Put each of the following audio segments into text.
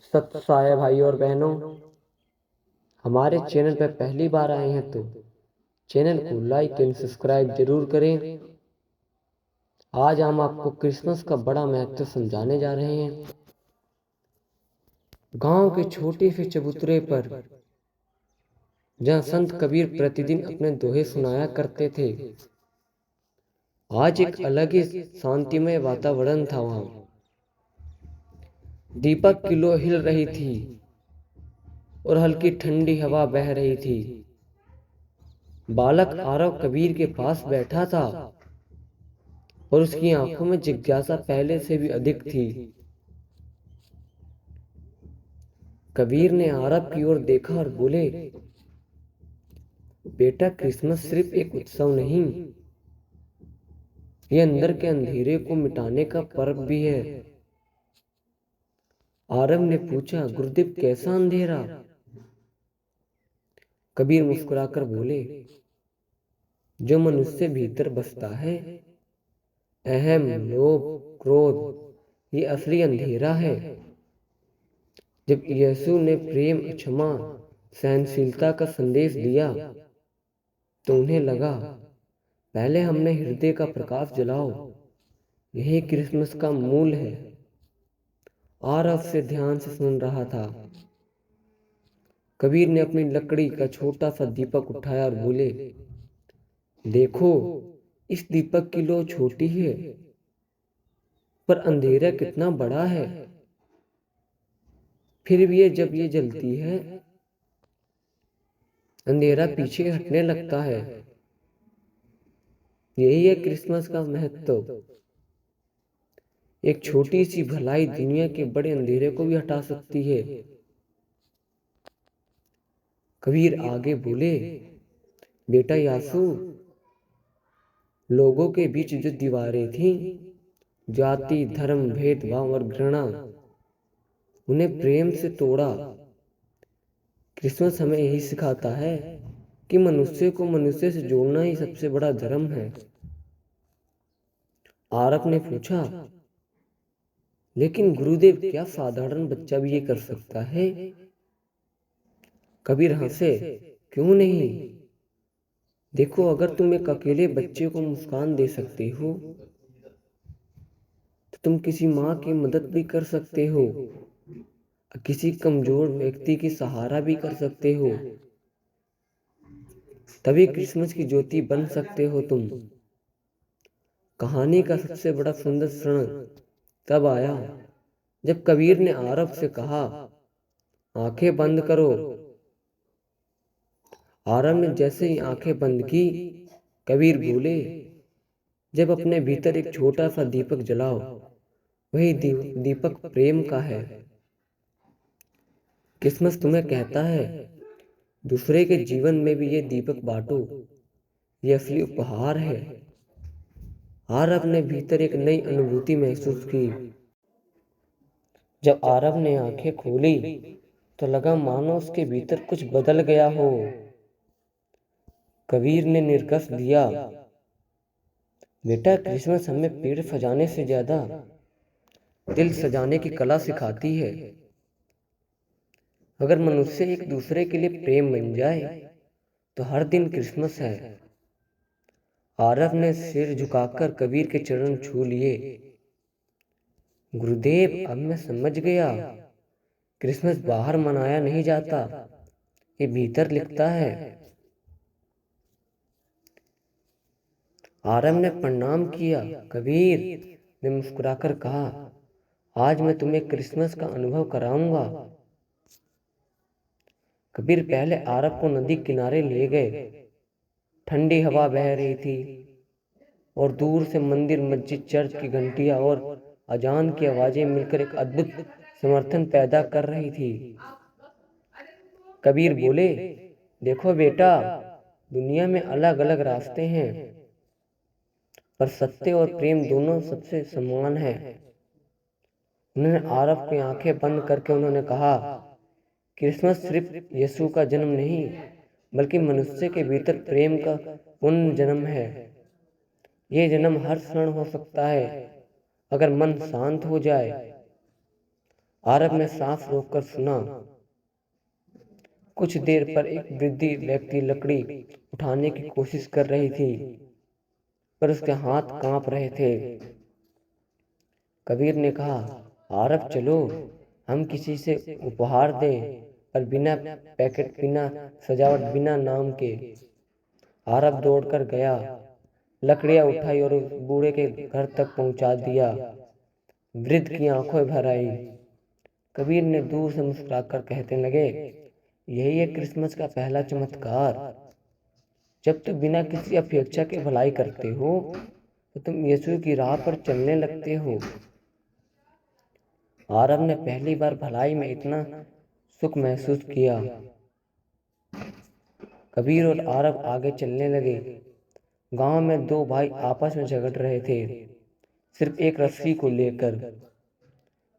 सत साय भाई और बहनों, हमारे चैनल पर पहली बार आए हैं तो चैनल को लाइक एंड सब्सक्राइब जरूर करें। आज हम आपको क्रिसमस का बड़ा महत्व समझाने जा रहे हैं। गांव के छोटे से चबूतरे पर जहां संत कबीर प्रतिदिन अपने दोहे सुनाया करते थे, आज एक अलग ही शांतिमय वातावरण था। वहां दीपक की लो हिल रही थी और हल्की ठंडी हवा बह रही थी। बालक आरव कबीर के पास बैठा था और उसकी आंखों में जिज्ञासा पहले से भी अधिक थी। कबीर ने आरव की ओर देखा और बोले, बेटा, क्रिसमस सिर्फ एक उत्सव नहीं, यह अंदर के अंधेरे को मिटाने का पर्व भी है। आरव ने पूछा, गुरुदेव, कैसा अंधेरा? कबीर मुस्कुराकर बोले, जो मनुष्य भीतर बसता है, अहम, लोभ, क्रोध, ये असली अंधेरा है। जब यीशु ने प्रेम, क्षमा, सहनशीलता का संदेश दिया तो उन्हें लगा, पहले हमने हृदय का प्रकाश जलाओ, यही क्रिसमस का मूल है। आरव से ध्यान से सुन रहा था। कबीर ने अपनी लकड़ी का छोटा सा दीपक उठाया और बोले, देखो, इस दीपक की लो छोटी है, पर अंधेरा कितना बड़ा है। फिर भी जब ये जलती है, अंधेरा पीछे हटने लगता है। यही है क्रिसमस का महत्व। एक छोटी सी भलाई दुनिया के बड़े अंधेरे को भी हटा सकती है। कबीर आगे बोले, बेटा यासू, लोगों के बीच जो दीवारें थीं, जाति, धर्म, भेदभाव और घृणा, उन्हें प्रेम से तोड़ा। क्रिसमस हमें यही सिखाता है कि मनुष्य को मनुष्य से जोड़ना ही सबसे बड़ा धर्म है। आरव ने पूछा, लेकिन गुरुदेव, क्या साधारण बच्चा भी ये कर सकता है? कबीर हंसे, क्यों नहीं? देखो, अगर तुम एक अकेले बच्चे को मुस्कान दे सकते हो तो तुम किसी माँ की मदद भी कर सकते हो, किसी कमजोर व्यक्ति की सहारा भी कर सकते हो। तभी क्रिसमस की ज्योति बन सकते हो तुम। कहानी का सबसे बड़ा सुंदर क्षण तब आया जब कबीर ने आरव से कहा, आंखें बंद करो। आरव ने जैसे ही आंखें बंद की, कबीर बोले, जब अपने भीतर एक छोटा सा दीपक जलाओ, वही दीपक प्रेम का है। क्रिसमस तुम्हें कहता है, दूसरे के जीवन में भी ये दीपक बांटो, ये असली उपहार है। आरव ने भीतर एक नई अनुभूति महसूस की। जब आरव ने आंखें खोली तो लगा मानो उसके भीतर कुछ बदल गया हो। कबीर ने निर्कश दिया, बेटा, क्रिसमस हमें पेड़ सजाने से ज्यादा दिल सजाने की कला सिखाती है। अगर मनुष्य एक दूसरे के लिए प्रेम बन जाए तो हर दिन क्रिसमस है। आरव ने सिर झुकाकर कबीर के चरण छू लिए। गुरुदेव, अब मैं समझ गया, क्रिसमस बाहर मनाया नहीं जाता, ये भीतर लिखता है। आरव ने प्रणाम किया। कबीर ने मुस्कुराकर कहा, आज मैं तुम्हें क्रिसमस का अनुभव कराऊंगा। कबीर पहले आरव को नदी किनारे ले गए। ठंडी हवा बह रही थी और दूर से मंदिर, मस्जिद, चर्च की घंटियां और अजान की आवाजें मिलकर एक अद्भुत समर्थन पैदा कर रही थी। कबीर बोले, देखो बेटा, दुनिया में अलग अलग रास्ते हैं, पर सत्य और प्रेम दोनों सबसे समान है। उन्होंने आरव की आंखें बंद करके उन्होंने कहा, क्रिसमस सिर्फ यीशु का जन्म नहीं, बल्कि मनुष्य के भीतर प्रेम का पुनर्जन्म है। ये जन्म हर क्षण हो सकता है, अगर मन शांत हो जाए। आरब ने सांस रोककर सुना। कुछ देर पर एक वृद्ध व्यक्ति लकड़ी उठाने की कोशिश कर रही थी, पर उसके हाथ कांप रहे थे। कबीर ने कहा, आरब चलो, हम किसी से उपहार दें, पर बिना पैकेट, बिना सजावट, बिना नाम के। आरब दौड़कर गया, लकड़ियां उठाई और उस बूढ़े के घर तक पहुंचा दिया। वृद्ध की आंखों भर आई। कबीर ने दूर से मुस्कुराकर कहने लगे, यही है क्रिसमस का पहला चमत्कार। जब तुम बिना किसी अपेक्षा के भलाई करते हो तो तुम यीशु की राह पर चलने लगते हो। आरब ने पहली बार भलाई में इतना सुख महसूस किया। कबीर और आरब आगे चलने लगे। गांव में दो भाई आपस में झगड़ रहे थे, सिर्फ एक रस्सी को लेकर।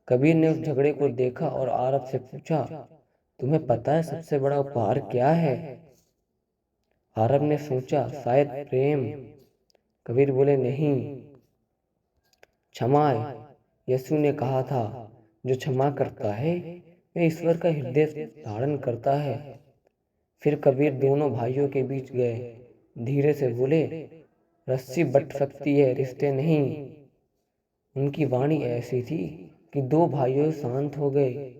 कबीर ने उस झगड़े को देखा और आरब से पूछा, तुम्हें पता है सबसे बड़ा उपहार क्या है? आरब ने सोचा, शायद प्रेम। कबीर बोले, नहीं, क्षमा। यीशु ने कहा था, जो क्षमा करता है वह ईश्वर का हृदय धारण करता है। फिर कबीर दोनों भाइयों के बीच गए, धीरे से बोले, रस्सी बट सकती है, रिश्ते नहीं। उनकी वाणी ऐसी थी कि दो भाइयों शांत हो गए।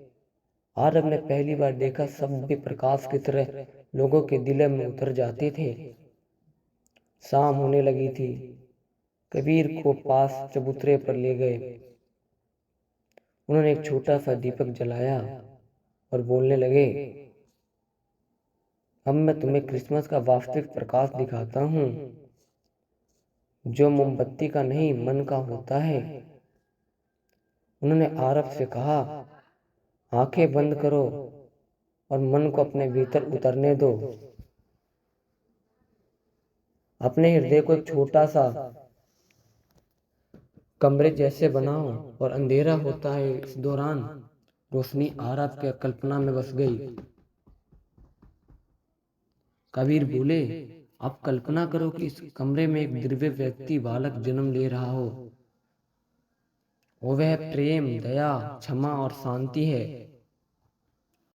आरब ने पहली बार देखा शब्द भी प्रकाश की तरह लोगों के दिल में उतर जाते थे। शाम होने लगी थी। कबीर को पास चबूतरे पर ले गए। उन्होंने एक छोटा सा दीपक जलाया और बोलने लगे, अब मैं तुम्हें क्रिसमस का वास्तविक प्रकाश दिखाता हूँ, जो मोमबत्ती का नहीं मन का होता है। उन्होंने आरब से कहा, आंखें बंद करो और मन को अपने भीतर उतरने दो। अपने हृदय को एक छोटा सा कमरे जैसे बनाओ और अंधेरा होता है। इस दौरान रोशनी आरब के कल्पना में बस गई। कबीर बोले, आप कल्पना करो कि इस कमरे में एक दिव्य व्यक्ति बालक जन्म ले रहा हो। वो वह प्रेम, दया, क्षमा और शांति है